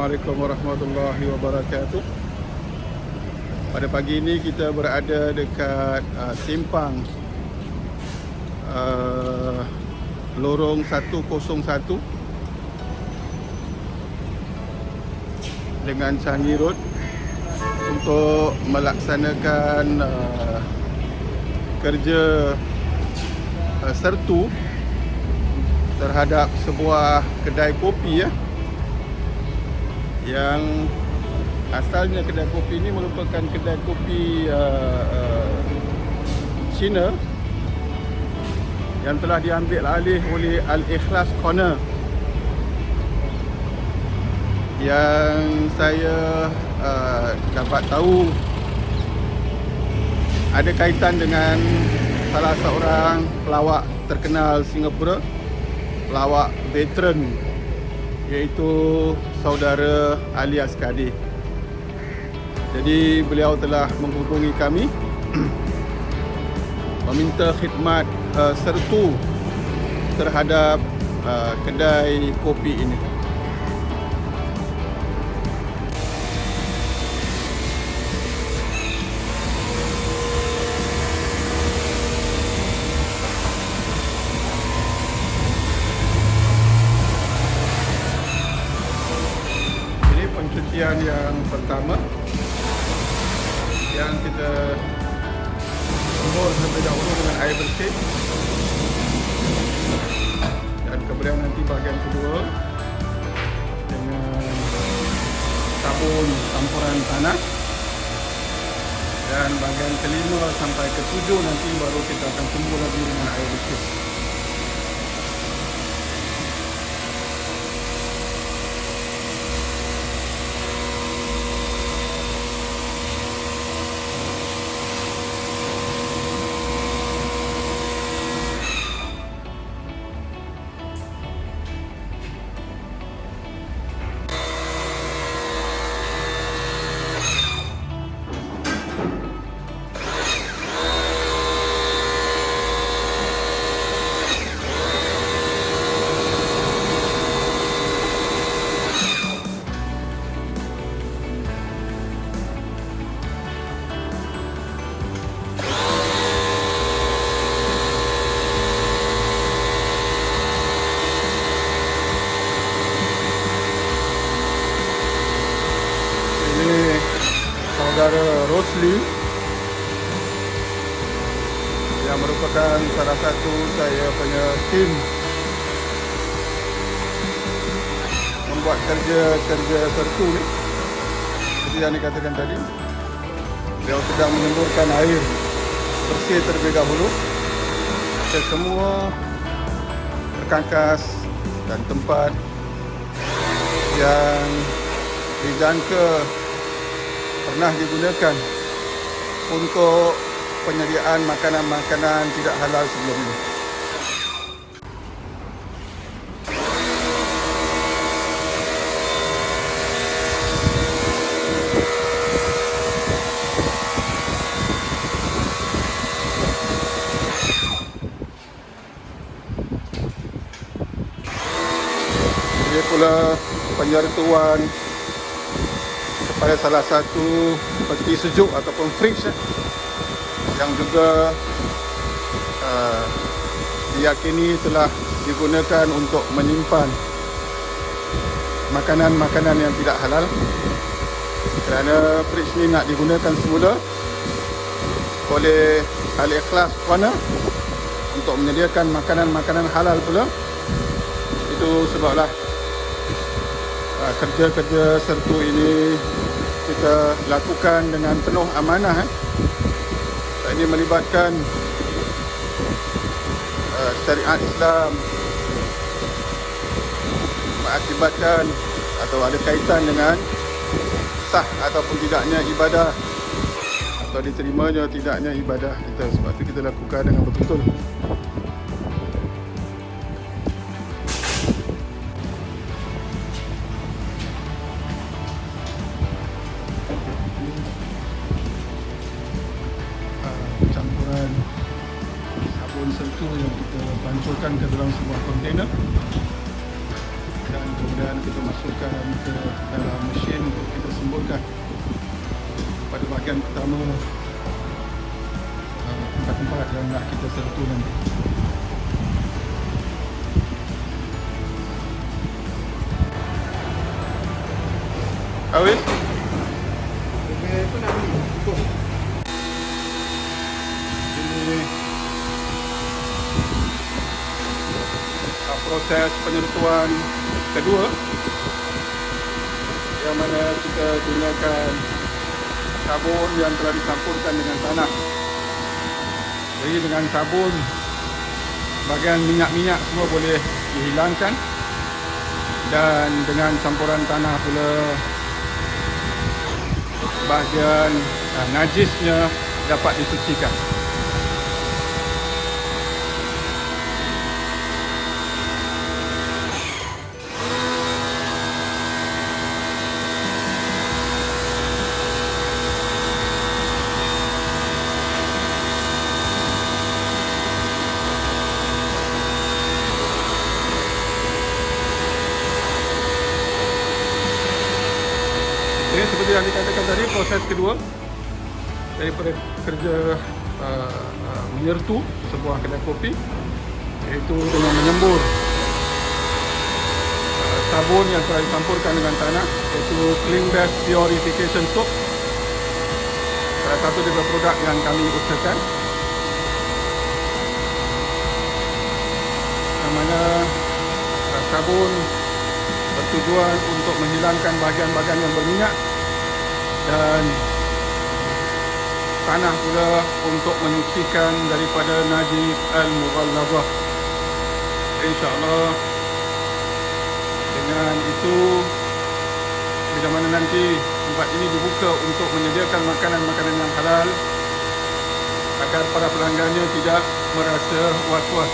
Assalamualaikum warahmatullahi wabarakatuh. Pada pagi ini kita berada dekat simpang lorong 101 dengan Changi Road untuk melaksanakan kerja sertu terhadap sebuah kedai kopi yang asalnya kedai kopi ini merupakan kedai kopi Cina yang telah diambil alih oleh Al-Ikhlas Corner, yang saya dapat tahu ada kaitan dengan salah seorang pelawak terkenal Singapura, pelawak veteran, iaitu saudara Ali Askadi. Jadi beliau telah menghubungi kami meminta khidmat sertu terhadap kedai kopi ini. Pencucian yang pertama yang kita semur terlebih dahulu dengan air bersih, dan kemudian nanti bahagian kedua dengan sabun campuran tanah, dan bahagian kelima sampai ketujuh nanti baru kita akan semur lagi dengan air bersih. Saudara Rosli yang merupakan salah satu saya punya tim membuat kerja sertu ni. Seperti yang dikatakan tadi, beliau sedang menyemburkan air bersih terlebih dahulu ke semua perkakas dan tempat yang dijangka pernah digunakan untuk penyediaan makanan-makanan tidak halal sebelumnya. Dia pula penyertuan kepada salah satu peti sejuk ataupun fridge yang juga diyakini telah digunakan untuk menyimpan makanan-makanan yang tidak halal, kerana fridge ni nak digunakan semula oleh Al-Ikhlas Corner untuk menyediakan makanan-makanan halal pula. Itu sebablah kerja-kerja sertu ini kita lakukan dengan penuh amanah. Ini melibatkan syariat Islam, mengakibatkan atau ada kaitan dengan sah ataupun tidaknya ibadah, atau diterimanya tidaknya ibadah kita. Sebab itu kita lakukan dengan betul-betul. Campuran sabun sertu yang kita pancurkan ke dalam sebuah kontainer, dan kemudian kita masukkan ke dalam mesin untuk kita semburkan pada bahagian pertama tempat-tempat yang nak kita sertu nanti. Awis? Apa nak ni? Cukup. Ini proses penyertuan kedua yang mana kita gunakan sabun yang telah dicampurkan dengan tanah. Jadi dengan sabun bahagian minyak-minyak semua boleh dihilangkan, dan dengan campuran tanah pula bahagian najisnya dapat disucikan. Jadi seperti yang dikatakan tadi, proses kedua daripada kerja menyertu sebuah kedai kopi, iaitu dengan menyembur sabun yang telah dicampurkan dengan tanah, iaitu Clean Bath Purification Soap, salah satu daripada produk yang kami usahakan, yang mana sabun bertujuan untuk menghilangkan bahagian-bahagian yang berminyak, dan tanah pula untuk menyucikan daripada najis al-mughallazah. InsyaAllah dengan itu, bila mana nanti tempat ini dibuka untuk menyediakan makanan-makanan yang halal, agar para pelanggannya tidak merasa was-was.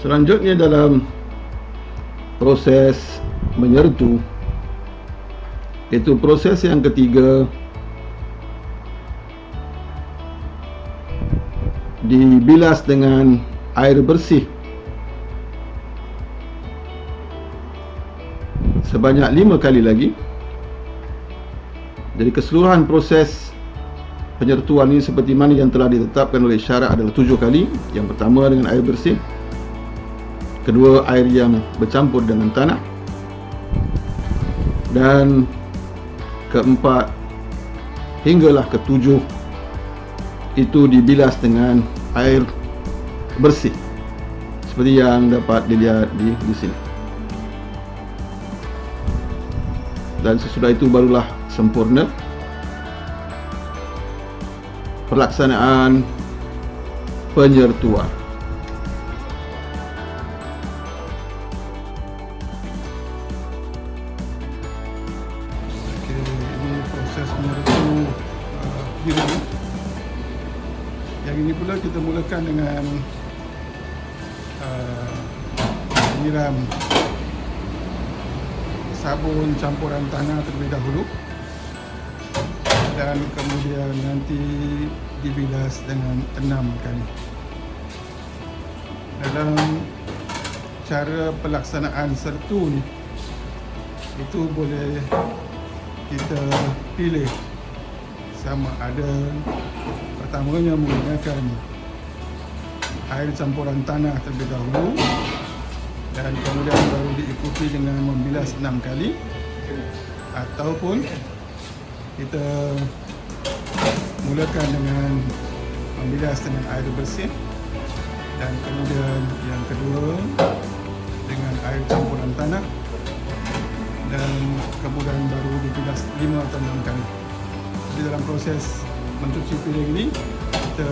Selanjutnya dalam proses menyertu, iaitu proses yang ketiga, dibilas dengan air bersih sebanyak 5 kali lagi. Jadi keseluruhan proses penyertuan ini seperti mana yang telah ditetapkan oleh syarak adalah 7 kali. Yang pertama dengan air bersih, kedua air yang bercampur dengan tanah, dan keempat hinggalah ketujuh itu dibilas dengan air bersih seperti yang dapat dilihat di sini. Dan sesudah itu barulah sempurna pelaksanaan penyertuan. Biru. Yang ini pula kita mulakan dengan menyiram sabun campuran tanah terlebih dahulu, dan kemudian nanti dibilas dengan 6 kali. Dalam cara pelaksanaan sertu ni, itu boleh kita pilih sama ada pertamanya menggunakan air campuran tanah terlebih dahulu, dan kemudian baru diikuti dengan membilas 6 kali, ataupun kita mulakan dengan membilas dengan air bersih, dan kemudian yang kedua dengan air campuran tanah, dan kemudian baru dibilas 5 atau 6 kali. Jadi dalam proses mencuci piring ini, kita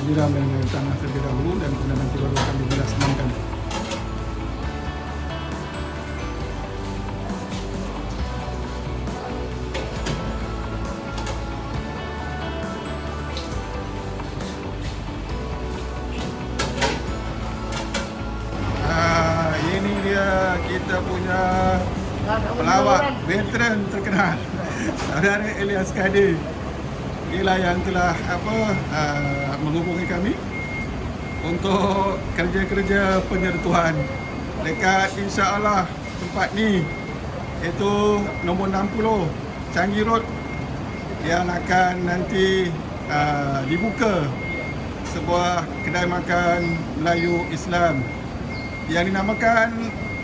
menyiram dengan air tanah terlebih dahulu, dan kemudian nanti baru akan dibilas 6 kali. terkenal, saudara Elias Kadir. Inilah yang telah menghubungi kami untuk kerja-kerja penyertuhan dekat insya-Allah tempat ni, iaitu nombor 60 Changi Road, yang akan nanti dibuka sebuah kedai makan Melayu Islam yang dinamakan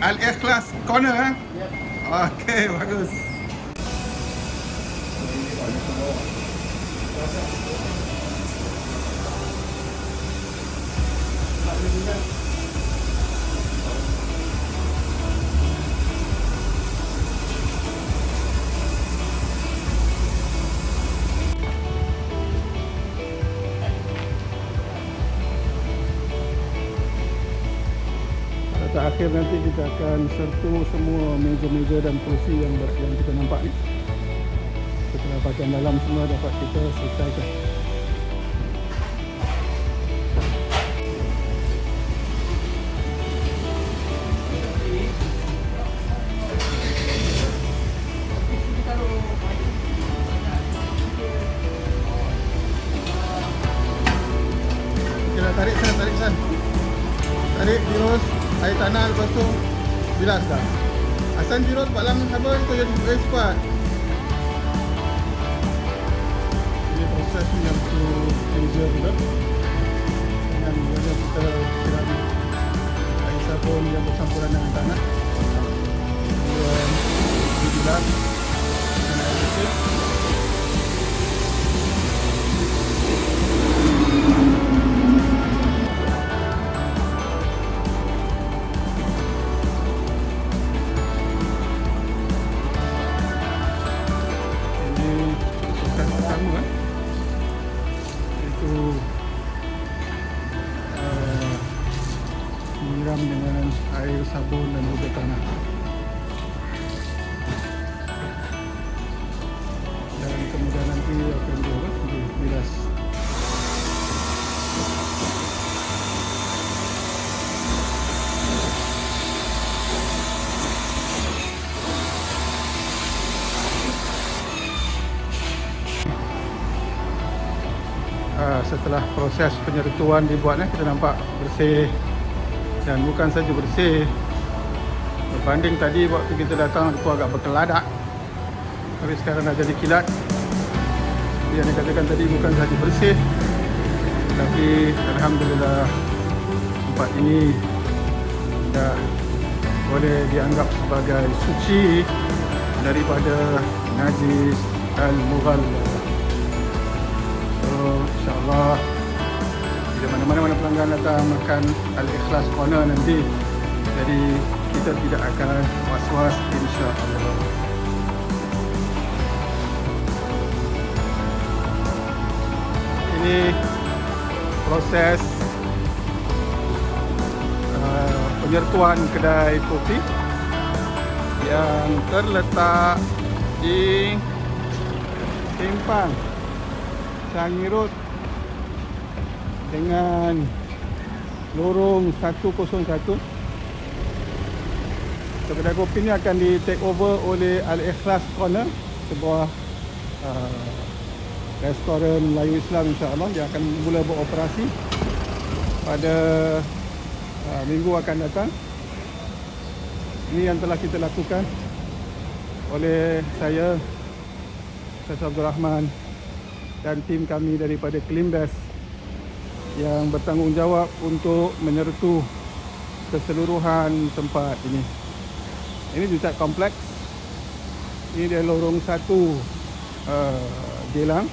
Al-Ikhlas Corner. Okey, bagus. Akhir nanti kita akan sertu semua meja-meja dan kursi yang kita nampak ni. Setelah bahagian dalam semua dapat kita selesaikan. Kita tarik San. Tarik terus. Air tanah, lepas tu bilas dah. Asan jirut balam apa itu jadi cepat. Ini proses yang tu easier juga. Dengan bila kita siram air sabun yang bercampuran dengan tanah. Kemudian dibilas dengan air bersih. Menyiram dengan air sabun dan juga tanah, dan kemudian nanti akan dibilas. Setelah proses penyertuan dibuatnya, kita nampak bersih. Dan bukan saja bersih, berbanding tadi waktu kita datang itu agak berkeladak, tapi sekarang dah jadi kilat. Yang dikatakan tadi bukan saja bersih, tapi alhamdulillah tempat ini dah boleh dianggap sebagai suci daripada najis al-mughallaz. So insya-Allah bila mana-mana pelanggan datang makan Al-Ikhlas Corner nanti, jadi kita tidak akan was-was, insya-Allah. Ini proses penyertuan kedai kopi yang terletak di Simpang Changi Road dengan lorong 101. So, kedai kopi ni akan di take over oleh Al-Ikhlas Corner, sebuah restoran Melayu Islam, insya-Allah. Dia akan mula beroperasi pada minggu akan datang. Ini yang telah kita lakukan oleh saya, Ustaz Abdul Rahman, dan tim kami daripada Klimbes yang bertanggungjawab untuk menyertu keseluruhan tempat ini. Ini juga kompleks. Ini dia lorong 1 Geylang.